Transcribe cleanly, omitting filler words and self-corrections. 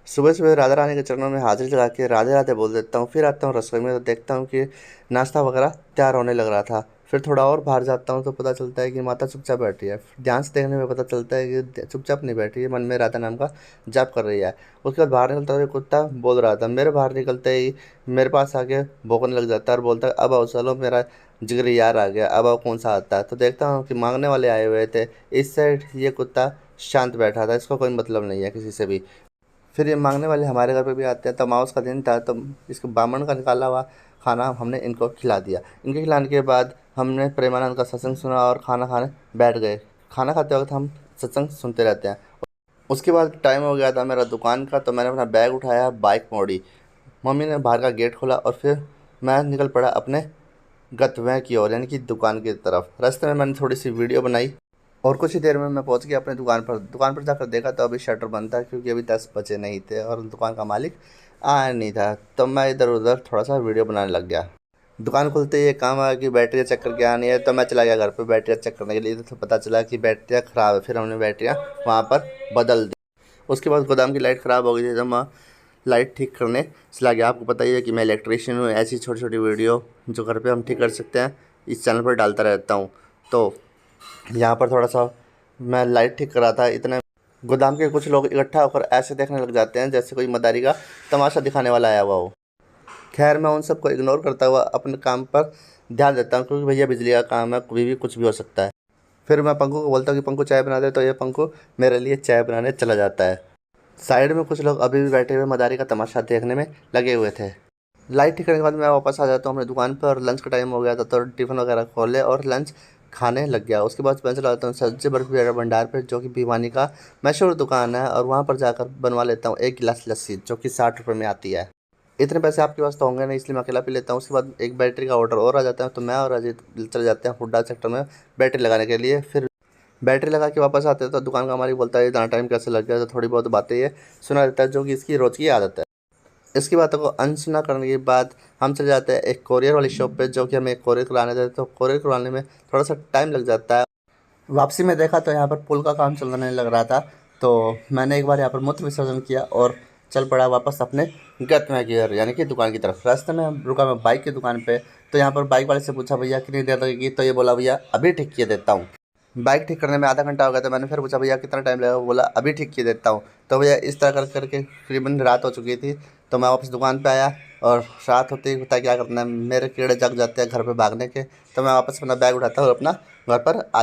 सुबह सुबह राधा रानी के चरणों में हाजिरी लगा के राधे राधे बोल देता हूँ। फिर आता हूँ रसोई में तो देखता हूँ कि नाश्ता वगैरह तैयार होने लग रहा था। फिर थोड़ा और बाहर जाता हूँ तो पता चलता है कि माता चुपचाप बैठी है। ध्यान से देखने में पता चलता है कि चुपचाप नहीं बैठी है, मन में राधा नाम का जाप कर रही है। उसके बाद बाहर निकलता हुआ कुत्ता बोल रहा था। मेरे बाहर निकलते ही मेरे पास आके भौंकने लग जाता है और बोलता है, अब आओ चलो, मेरा जिगरी यार आ गया, अब आओ कौन सा आता है। तो देखता हूँ कि मांगने वाले आए हुए थे। इस साइड ये कुत्ता शांत बैठा था, इसको कोई मतलब नहीं है किसी से भी। फिर ये मांगने वाले हमारे घर पे भी आते हैं। तो अमावस का दिन था, तो इसको ब्राह्मण का निकाला हुआ खाना हमने इनको खिला दिया। इनके खिलाने के बाद हमने प्रेमानंद का सत्संग सुना और खाना खाने बैठ गए। खाना खाते वक्त हम सत्संग सुनते रहते हैं। उसके बाद टाइम हो गया था मेरा दुकान का, तो मैंने अपना बैग उठाया, बाइक मोड़ी। मम्मी ने बाहर का गेट खोला और फिर मैं निकल पड़ा अपने गंतव्य की ओर, यानी कि दुकान की तरफ। रास्ते में मैंने थोड़ी सी वीडियो बनाई और कुछ ही देर में मैं पहुंच गया अपने दुकान पर। दुकान पर जाकर देखा तो अभी शटर बंद था, क्योंकि अभी 10 बजे नहीं थे और दुकान का मालिक आया नहीं था। तो मैं इधर उधर थोड़ा सा वीडियो बनाने लग गया। दुकान खुलते ही ये काम आया कि बैटरी चेक करके आनी है। तो मैं चला गया घर पे बैटरी चेक करने के लिए। तो पता चला कि बैटरियाँ ख़राब है। फिर हमने बैटरियाँ वहाँ पर बदल दी। उसके बाद गोदाम की लाइट ख़राब हो गई थी, तो मैं लाइट ठीक करने चला गया। आपको पता ही है कि मैं इलेक्ट्रिशियन हूँ। ऐसी छोटी छोटी वीडियो जो घर पे हम ठीक कर सकते हैं इस चैनल पर डालता रहता हूँ। तो यहाँ पर थोड़ा सा मैं लाइट ठीक कर रहा था, इतने गोदाम के कुछ लोग इकट्ठा होकर ऐसे देखने लग जाते हैं जैसे कोई मदारी का तमाशा दिखाने वाला आया हुआ हो। खैर मैं उन सबको इग्नोर करता हुआ अपने काम पर ध्यान देता हूँ, क्योंकि भैया बिजली का काम है, कभी भी कुछ भी हो सकता है। फिर मैं पंकु को बोलता हूँ कि पंकु चाय बना दे, तो ये पंकु मेरे लिए चाय बनाने चला जाता है। साइड में कुछ लोग अभी भी बैठे हुए मदारी का तमाशा देखने में लगे हुए थे। लाइट ठीक करने के बाद मैं वापस आ जाता हूँ अपनी दुकान पर और लंच का टाइम हो गया था, तो टिफ़िन वगैरह खोले और लंच खाने लग गया। उसके बाद मैं चला जाता हूँ सब्जी बर्फ़ी भंडार पर, जो कि भिवानी का मशहूर दुकान है, और वहाँ पर जाकर बनवा लेता हूँ एक गिलास लस्सी, जो कि 60 रुपये में आती है। इतने पैसे आपके पास तो होंगे नहीं, इसलिए मैं अकेला पी लेता हूँ। उसके बाद एक बैटरी का ऑर्डर और आ जाता है, तो मैं और अजीत चले जाते हैं हुड्डा सेक्टर में बैटरी लगाने के लिए। फिर बैटरी लगा के वापस आते हैं तो दुकान का मालिक बोलता है इतना टाइम कैसे लग गया। तो थोड़ी बहुत बातें ये सुना देता है, जो कि इसकी रोज़ की आदत है। इसकी बातों को अनसुना करने के बाद हम चले जाते हैं एक कोरियर वाली शॉप पे, जो कि हमें कोरियर कराने देते हैं। तो कोरियर करवाने में थोड़ा सा टाइम लग जाता है। वापसी में देखा तो यहाँ पर पुल का काम चलने लग रहा था। तो मैंने एक बार यहाँ पर मूत्र विसर्जन किया और चल पड़ा वापस अपने गंतव्य की ओर, यानी कि दुकान की तरफ। रास्ते में हम रुका मैं बाइक की दुकान पे। तो यहाँ पर बाइक वाले से पूछा भैया कितनी देर लगेगी, तो ये बोला भैया अभी ठीक किए देता हूँ। बाइक ठीक करने में आधा घंटा हो गया था। मैंने फिर पूछा भैया कितना टाइम लगेगा, वो बोला अभी ठीक किए देता हूँ। तो भैया इस तरह कर करके तकरीबन रात हो चुकी थी। तो मैं वापस दुकान पे आया और रात होते ही पता क्या करना है, मेरे कीड़े जग जाते हैं घर पे भागने के। तो मैं वापस अपना बैग उठाता हूँ और अपना घर पर आ